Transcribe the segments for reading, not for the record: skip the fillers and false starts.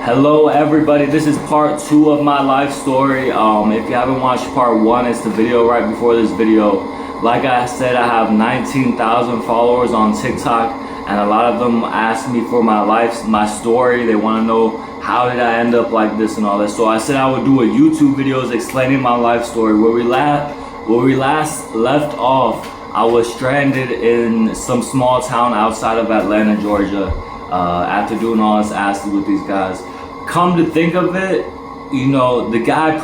Hello everybody, this is part 2 of my life story. If you haven't watched part 1, it's the video right before this video. Like I said, I have 19,000 followers on TikTok, and a lot of them ask me for my story. They want to know how did I end up like this and all that. So I said I would do a YouTube videos explaining my life story. Where we last left off, I was stranded in some small town outside of Atlanta, Georgia, after doing all this acid with these guys. Come to think of it, you know, the guy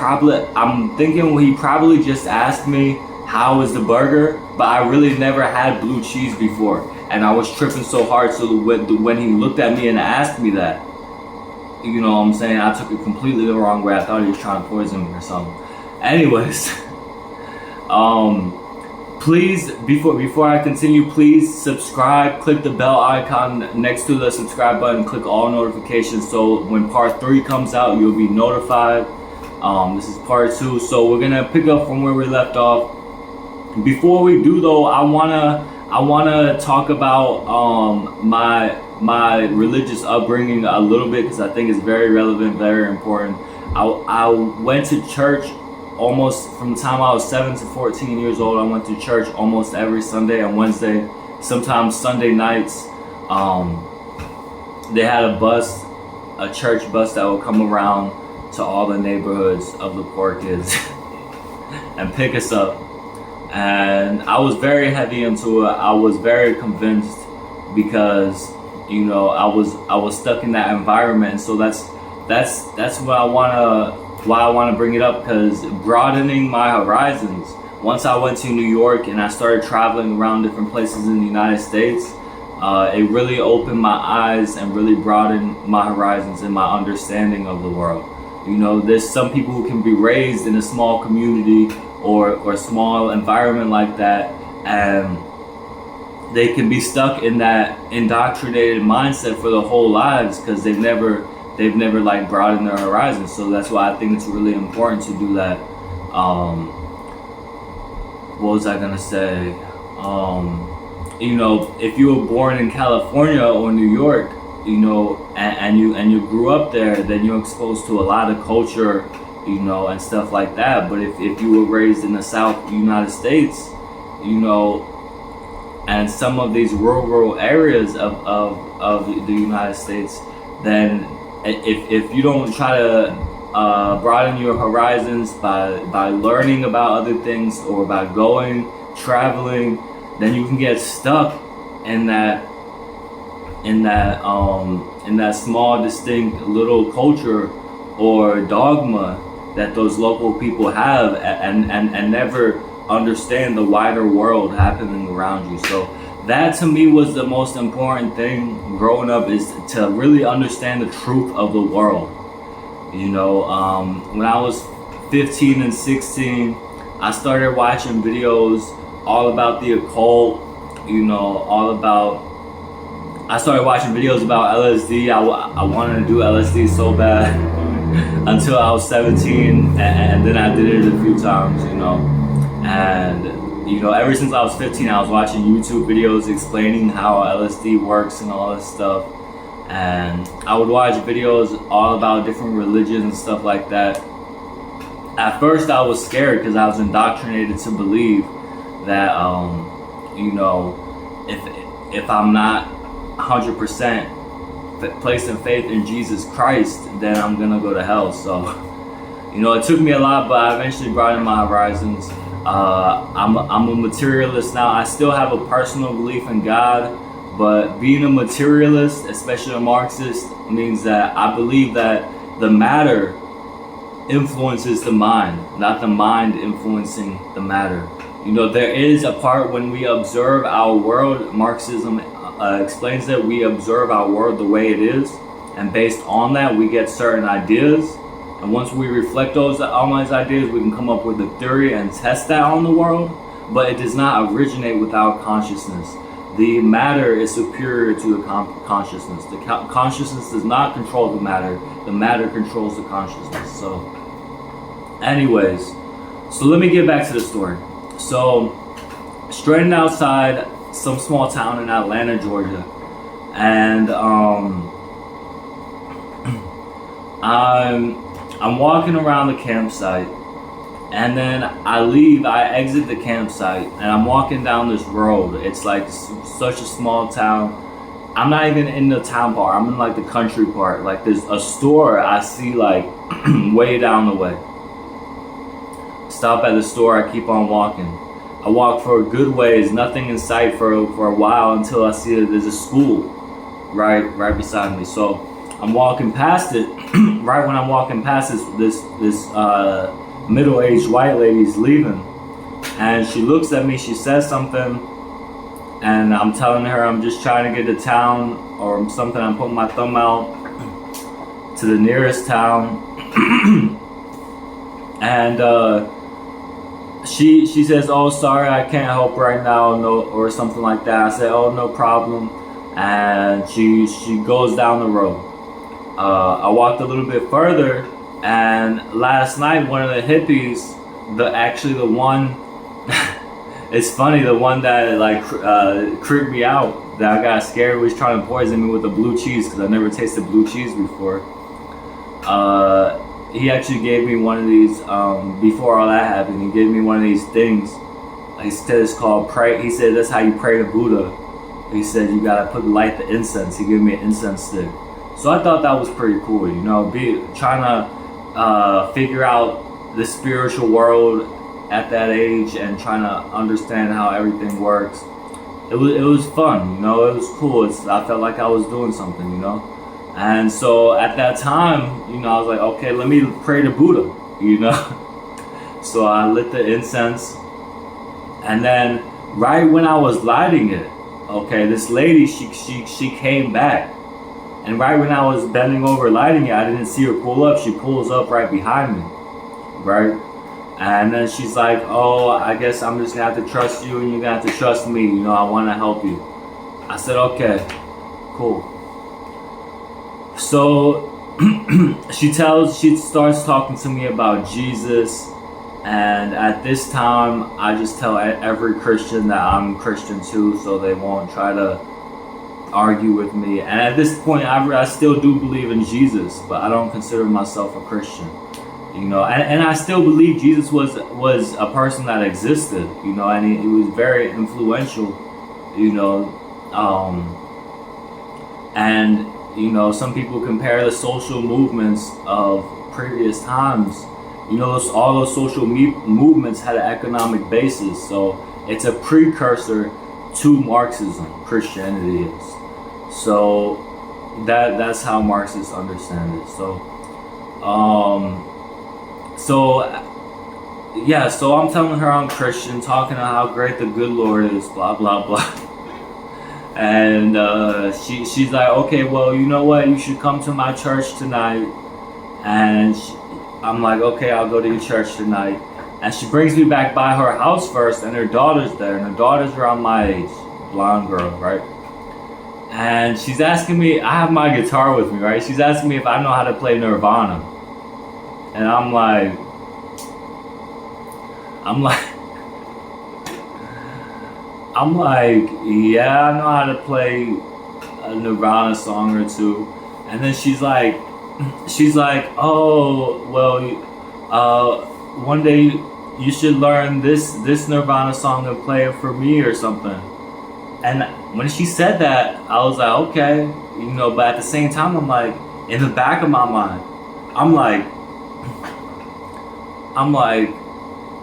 I'm thinking he probably just asked me how is the burger, but I really never had blue cheese before, and I was tripping so hard. So when he looked at me and asked me that, you know what I'm saying, I took it completely the wrong way. I thought he was trying to poison me or something. Anyways, please, before I continue, please subscribe, click the bell icon next to the subscribe button, click all notifications, so when part 3 comes out, you'll be notified. This is part 2, so we're gonna pick up from where we left off. Before we do though, I wanna talk about my religious upbringing a little bit, because I think it's very relevant, very important. I went to church almost from the time I was 7 to 14 years old. I went to church almost every Sunday and Wednesday, sometimes Sunday nights. They had a church bus that would come around to all the neighborhoods of the poor kids and pick us up. And I was very heavy into it. I was very convinced because, you know, I was stuck in that environment. And so that's what why I want to bring it up, because broadening my horizons. Once I went to New York and I started traveling around different places in the United States, it really opened my eyes and really broadened my horizons and my understanding of the world. You know, there's some people who can be raised in a small community or small environment like that, and they can be stuck in that indoctrinated mindset for their whole lives because they've never like broadened their horizons. So that's why I think it's really important to do that. What was I gonna say? You know, if you were born in California or New York, you know, and you grew up there, then you're exposed to a lot of culture, you know, and stuff like that. But if you were raised in the South United States, you know, and some of these rural areas of the United States, then if you don't try to broaden your horizons by learning about other things or by traveling, then you can get stuck in that small, distinct little culture or dogma that those local people have, and never understand the wider world happening around you. So that to me was the most important thing growing up, is to really understand the truth of the world. You know, when I was 15 and 16, I started watching videos all about the occult, you know, I started watching videos about LSD. I wanted to do LSD so bad until I was 17, and then I did it a few times, you know. And you know, ever since I was 15, I was watching YouTube videos explaining how LSD works and all this stuff. And I would watch videos all about different religions and stuff like that. At first, I was scared because I was indoctrinated to believe that, you know, if I'm not 100% placing faith in Jesus Christ, then I'm gonna go to hell. So, you know, it took me a lot, but I eventually broadened my horizons. I'm a materialist now. I still have a personal belief in God, but being a materialist, especially a Marxist, means that I believe that the matter influences the mind, not the mind influencing the matter. You know, there is a part when we observe our world. Marxism explains that we observe our world the way it is, and based on that we get certain ideas. And once we reflect on those ideas, we can come up with a theory and test that on the world. But it does not originate with our consciousness. The matter is superior to the consciousness. The consciousness does not control the matter controls the consciousness. So anyways, so let me get back to the story. So stranded outside some small town in Atlanta, Georgia, and I'm I'm walking around the campsite, and then I exit the campsite, and I'm walking down this road. It's like such a small town. I'm not even in the town part. I'm in like the country part. Like there's a store I see like way down the way. Stop at the store. I keep on walking. I walk for a good ways. Nothing in sight for a while until I see that there's a school right beside me. So I'm walking past it. Right when I'm walking past this middle-aged white lady's leaving, and she looks at me. She says something, and I'm telling her I'm just trying to get to town or something. I'm putting my thumb out to the nearest town, and she says, "Oh, sorry, I can't help right now," no, or something like that. I said, "Oh, no problem," and she goes down the road. I walked a little bit further, and last night one of the hippies, the one, it's funny, the one that like creeped me out, that I got scared, was trying to poison me with the blue cheese because I never tasted blue cheese before. He actually gave me one of these before all that happened. He gave me one of these things. He said it's called pray. He said that's how you pray to Buddha. He said you gotta light the incense. He gave me an incense stick. So I thought that was pretty cool, you know, trying to figure out the spiritual world at that age and trying to understand how everything works. It was fun, you know, it was cool. I felt like I was doing something, you know. And so at that time, you know, I was like, okay, let me pray to Buddha, you know. So I lit the incense, and then right when I was lighting it, okay, this lady, she came back. And right when I was bending over lighting it, I didn't see her pull up. She pulls up right behind me, right? And then she's like, "Oh, I guess I'm just gonna have to trust you, and you're gonna have to trust me. You know, I want to help you." I said, "Okay, cool." So she starts talking to me about Jesus, and at this time, I just tell every Christian that I'm Christian too, so they won't try to argue with me. And at this point, I still do believe in Jesus, but I don't consider myself a Christian, you know. And I still believe Jesus was a person that existed, you know, and he was very influential, you know. And you know, some people compare the social movements of previous times. You know, all those social movements had an economic basis, so it's a precursor to Marxism. Christianity is. So that's how Marxists understand it. So so I'm telling her I'm Christian, talking about how great the good Lord is, blah blah blah. And she's like, okay, well, you know what? You should come to my church tonight. And I'm like, okay, I'll go to your church tonight. And she brings me back by her house first, and her daughter's there, and her daughter's around my age, blonde girl, right? And she's asking me, I have my guitar with me, right? She's asking me if I know how to play Nirvana. And I'm like, yeah, I know how to play a Nirvana song or two. And then she's like, oh, well, one day you should learn this Nirvana song and play it for me or something. And when she said that, I was like, okay, you know, but at the same time, I'm like, in the back of my mind, I'm like,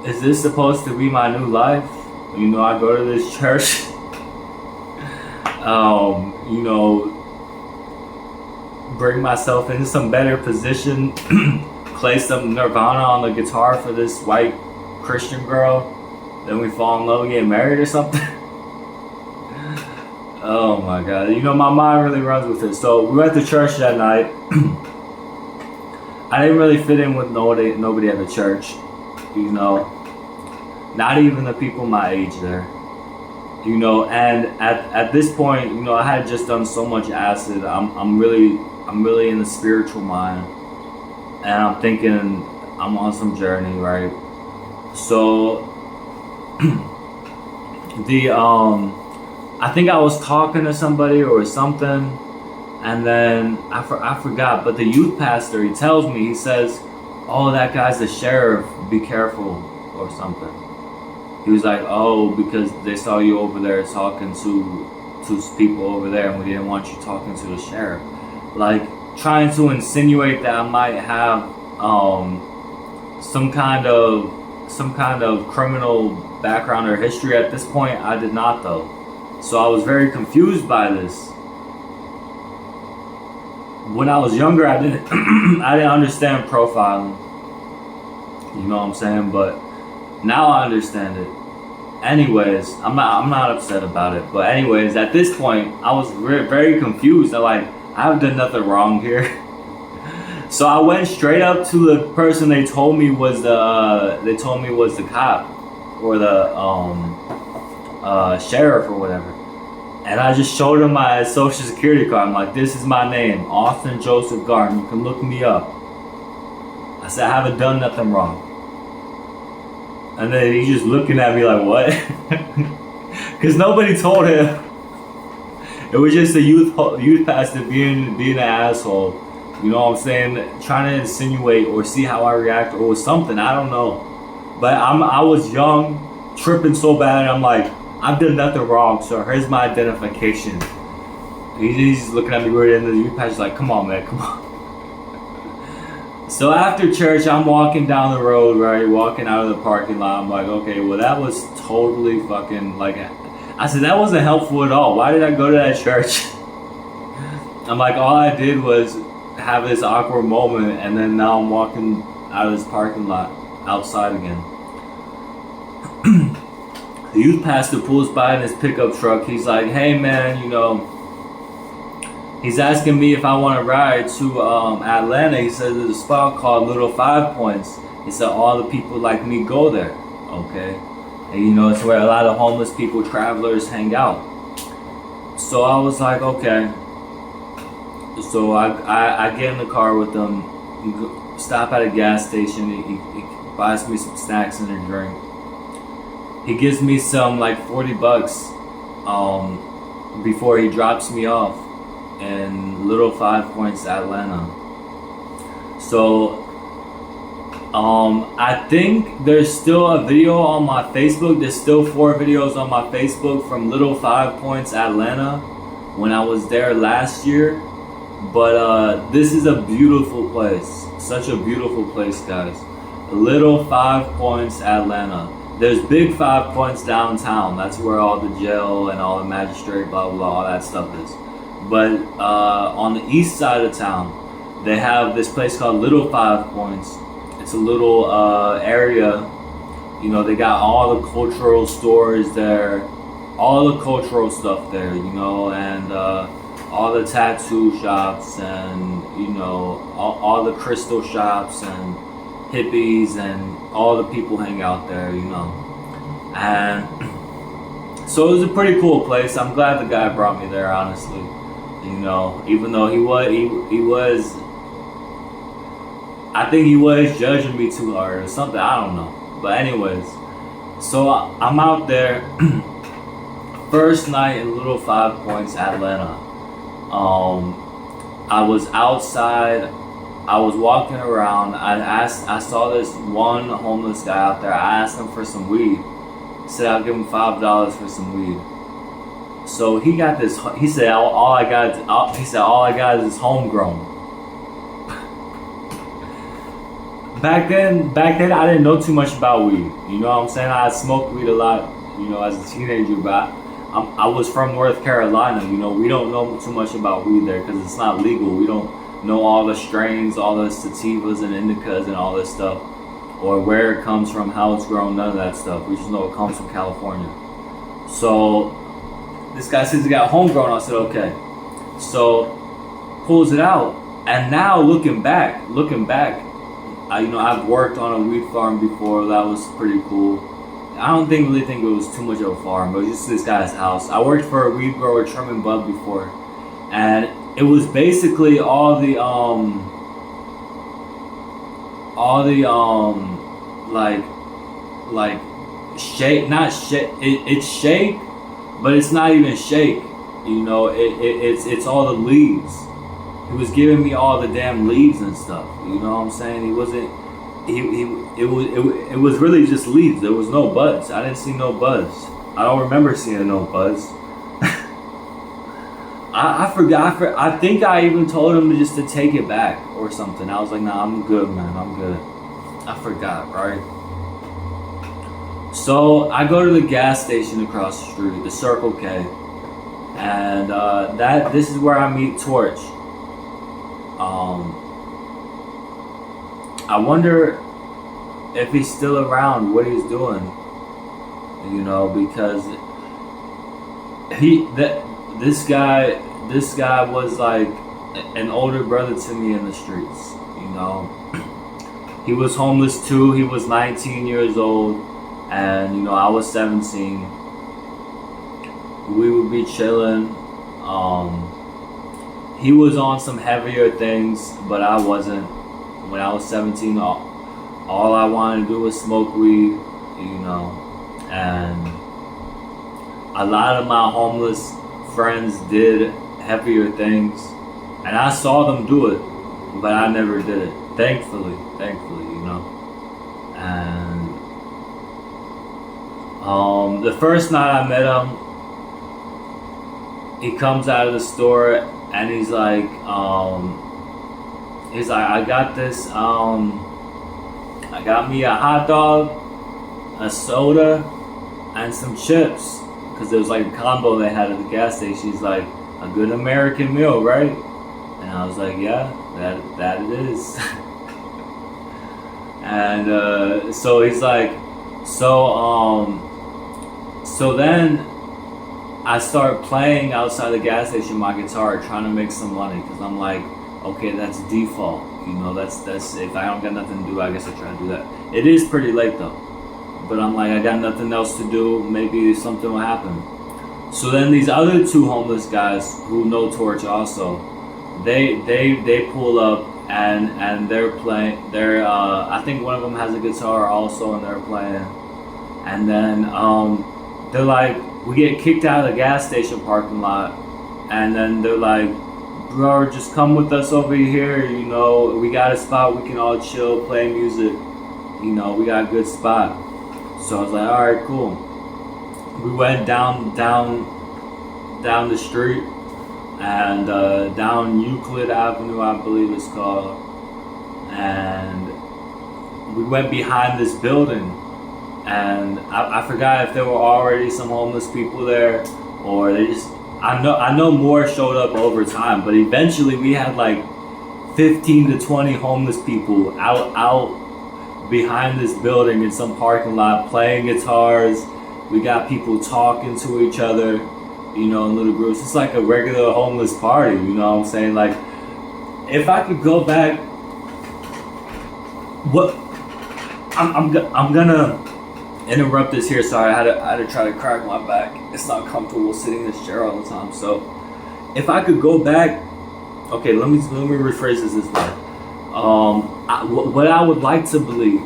is this supposed to be my new life? You know, I go to this church, you know, bring myself into some better position, play some Nirvana on the guitar for this white Christian girl, then we fall in love and get married or something. Oh my God, you know, my mind really runs with it. So we went to church that night. I didn't really fit in with nobody at the church, you know, not even the people my age there, you know. And at this point, you know, I had just done so much acid. I'm really in the spiritual mind, and I'm thinking I'm on some journey, right? So I think I was talking to somebody or something, And then I forgot, but the youth pastor, he tells me, he says, "Oh, that guy's the sheriff. Be careful," or something. He was like, "Oh, because they saw you over there talking to people over there, and we didn't want you talking to the sheriff." Like trying to insinuate that I might have some kind of criminal background or history. At this point, I did not though. So I was very confused by this. When I was younger, I didn't I didn't understand profiling. You know what I'm saying? But now I understand it. Anyways, I'm not upset about it. But anyways, at this point, I was very confused. I'm like, I haven't done nothing wrong here. So I went straight up to the person they told me was the cop or the sheriff or whatever. And I just showed him my social security card. I'm like, "This is my name, Austin Joseph Garden. You can look me up." I said, "I haven't done nothing wrong." And then he's just looking at me like, "What?" Because nobody told him. It was just a youth pastor being an asshole. You know what I'm saying? Trying to insinuate or see how I react or something. I don't know. But I was young, tripping so bad. I'm like, "I've done nothing wrong, so here's my identification." He's looking at me weird, and the youth pastor's like, "Come on, man, come on." So after church, I'm walking down the road, right? Walking out of the parking lot. I'm like, okay, well, that was totally fucking, like, I said, that wasn't helpful at all. Why did I go to that church? I'm like, all I did was have this awkward moment, and then now I'm walking out of this parking lot outside again. The youth pastor pulls by in his pickup truck. He's like, "Hey man, he's asking me if I want to ride to Atlanta." He says there's a spot called Little 5 Points. He said all the people like me go there. Okay. And it's where a lot of homeless people, travelers hang out. So I was like, okay. So I get in the car with him, stop at a gas station. He buys me some snacks and a drink. He gives me some like $40 before he drops me off in Little 5 Points, Atlanta. So I think there's still a video on my Facebook. There's still 4 videos on my Facebook from Little 5 Points, Atlanta, when I was there last year. But this is a beautiful place. Such a beautiful place, guys. Little 5 Points, Atlanta. There's big 5 Points downtown. That's where all the jail and all the magistrate, blah, blah, blah, all that stuff is. But on the east side of town, they have this place called Little 5 Points. It's a little area. They got all the cultural stores there, all the cultural stuff there, and all the tattoo shops and, all the crystal shops and hippies and all the people hang out there, And so it was a pretty cool place. I'm glad the guy brought me there, honestly. Even though he was, I think he was judging me too hard or something. I don't know. But anyways, so I'm out there. First night in Little 5 Points, Atlanta. I was outside. I was walking around. I saw this one homeless guy out there. I asked him for some weed. He said I'll give him $5 for some weed. So he got this. He said all I got is this homegrown. Back then I didn't know too much about weed. You know what I'm saying? I smoked weed a lot, as a teenager, but I was from North Carolina. We don't know too much about weed there because it's not legal. We don't know all the strains, all the sativas and indicas and all this stuff, or where it comes from, how it's grown, none of that stuff. We just know it comes from California. So this guy says he got homegrown. I said okay. So pulls it out, and now looking back, I've worked on a weed farm before. That was pretty cool. I don't really think it was too much of a farm, but it was just this guy's house. I worked for a weed grower, trim and bud before, and it was basically like shake, not shake. It's shake, but it's not even shake. It's all the leaves. he was giving me all the damn leaves and stuff. You know what I'm saying? He wasn't. It was really just leaves. There was no buds. I didn't see no buds. I don't remember seeing no buds. I forgot. I think I even told him just to take it back or something. I was like, nah, I'm good, man. I'm good. I forgot, right? So I go to the gas station across the street, the Circle K, and this is where I meet Torch. I wonder if he's still around, what he's doing, you know, because this guy was like an older brother to me in the streets, you know. He was homeless too. He was 19 years old, and you know, I was 17. We would be chilling. He was on some heavier things, but I wasn't. When I was 17, all I wanted to do was smoke weed, you know. And a lot of my homeless friends did heavier things, and I saw them do it, but I never did it. Thankfully, you know. And the first night I met him, he comes out of the store and he's like, I got this, I got me a hot dog, a soda, and some chips, because there was like a combo they had at the gas station. He's like, a good American meal, right? And I was like, yeah, that it is. And so he's like, so then I start playing outside the gas station my guitar, trying to make some money, because I'm like, okay, that's default, you know, that's if I don't got nothing to do, I guess I try to do that. It is pretty late though, but I'm like, I got nothing else to do, maybe something will happen. So then these other two homeless guys who know Torch also, they pull up and they're playing. I think one of them has a guitar also, and they're playing. And then they're like, we get kicked out of the gas station parking lot, and then they're like, bro, just come with us over here. You know, we got a spot we can all chill, play music. You know, we got a good spot. So I was like, all right, cool. We went down the street, and down Euclid Avenue, I believe it's called, and we went behind this building, and I forgot if there were already some homeless people there, or they just, I know more showed up over time, but eventually we had like 15 to 20 homeless people out behind this building in some parking lot playing guitars. We got people talking to each other, you know, in little groups. It's like a regular homeless party, you know what I'm saying? Like, if I could go back, what I'm gonna interrupt this here. Sorry, I had to try to crack my back. It's not comfortable sitting in this chair all the time. So, if I could go back, okay, let me rephrase this way. What I would like to believe,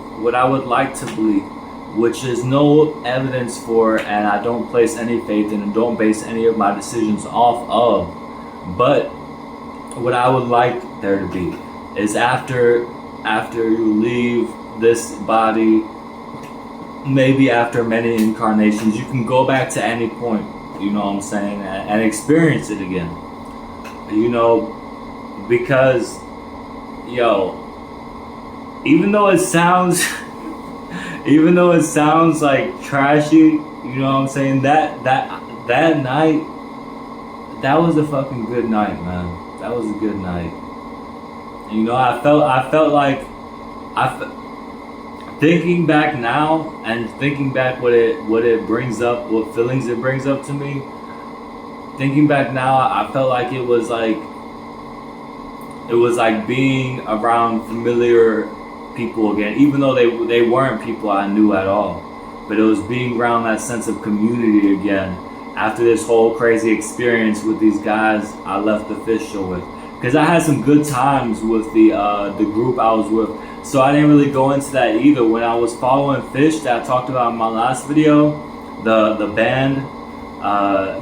which is no evidence for, and I don't place any faith in, and don't base any of my decisions off of, but what I would like there to be is after you leave this body, maybe after many incarnations, you can go back to any point, you know what I'm saying, and experience it again, you know, because, yo, even though it sounds like trashy, you know what I'm saying, that night, that was a fucking good night, man. That was a good night. You know, I felt like, thinking back now and thinking back what it brings up, what feelings it brings up to me, thinking back now, I felt like it was like being around familiar people again, even though they weren't people I knew at all, but it was being around that sense of community again after this whole crazy experience with these guys I left the Fish show with, because I had some good times with the group I was with. So I didn't really go into that either. When I was following Fish that I talked about in my last video, the band,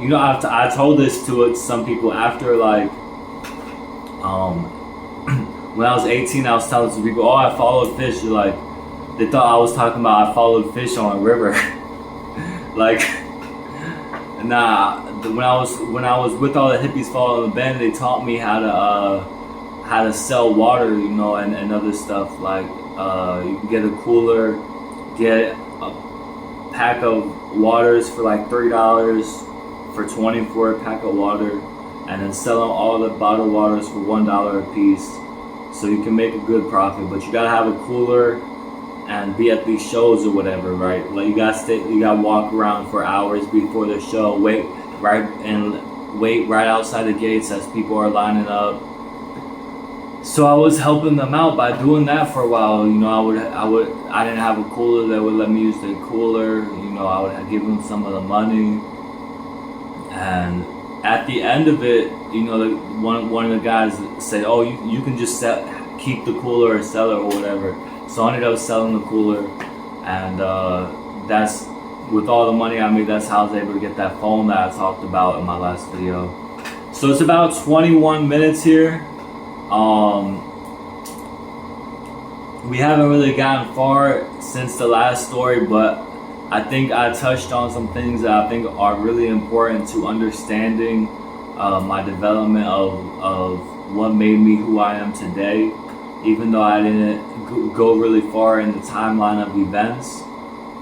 you know, I told this to some people after, like, Um, when I was 18, I was telling some people, "Oh, I followed fish." Like, they thought I was talking about I followed fish on a river. Like, nah. When I was with all the hippies following the band, they taught me how to sell water, you know, and other stuff. Like, you can get a cooler, get a pack of waters for like $3 for 20 for a pack of water, and then sell them all the bottled waters for $1 a piece. So you can make a good profit, but you gotta have a cooler and be at these shows or whatever, right? Like, you gotta walk around for hours before the show, wait right outside the gates as people are lining up. So I was helping them out by doing that for a while. You know, I didn't have a cooler that would let me use the cooler. You know, I would give them some of the money, and at the end of it, you know, one of the guys said, "Oh, you can just keep the cooler or sell it or whatever." So I ended up selling the cooler, and that's, with all the money I made, that's how I was able to get that phone that I talked about in my last video. So it's about 21 minutes here. We haven't really gotten far since the last story, but I think I touched on some things that I think are really important to understanding my development of what made me who I am today, even though I didn't go really far in the timeline of events.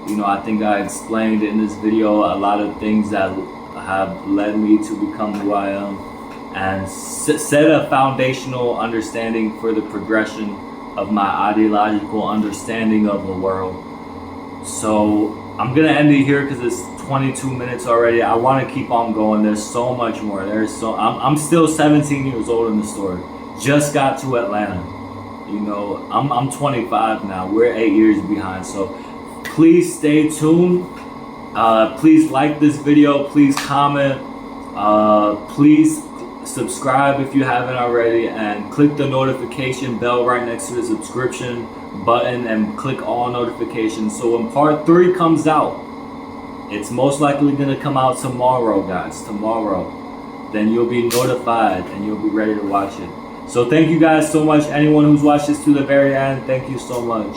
You know, I think I explained in this video a lot of things that have led me to become who I am, and set a foundational understanding for the progression of my ideological understanding of the world. So I'm gonna end it here because it's 22 minutes already. I want to keep on going. There's so much more. I'm still 17 years old in the story. Just got to Atlanta. You know, I'm 25 now. We're 8 years behind. So please stay tuned. Please like this video. Please comment. Please subscribe if you haven't already, and click the notification bell right next to the subscription button, and click all notifications. So when part 3 comes out, it's most likely gonna come out tomorrow, guys. Tomorrow. Then you'll be notified and you'll be ready to watch it. So thank you guys so much. Anyone who's watched this to the very end, thank you so much.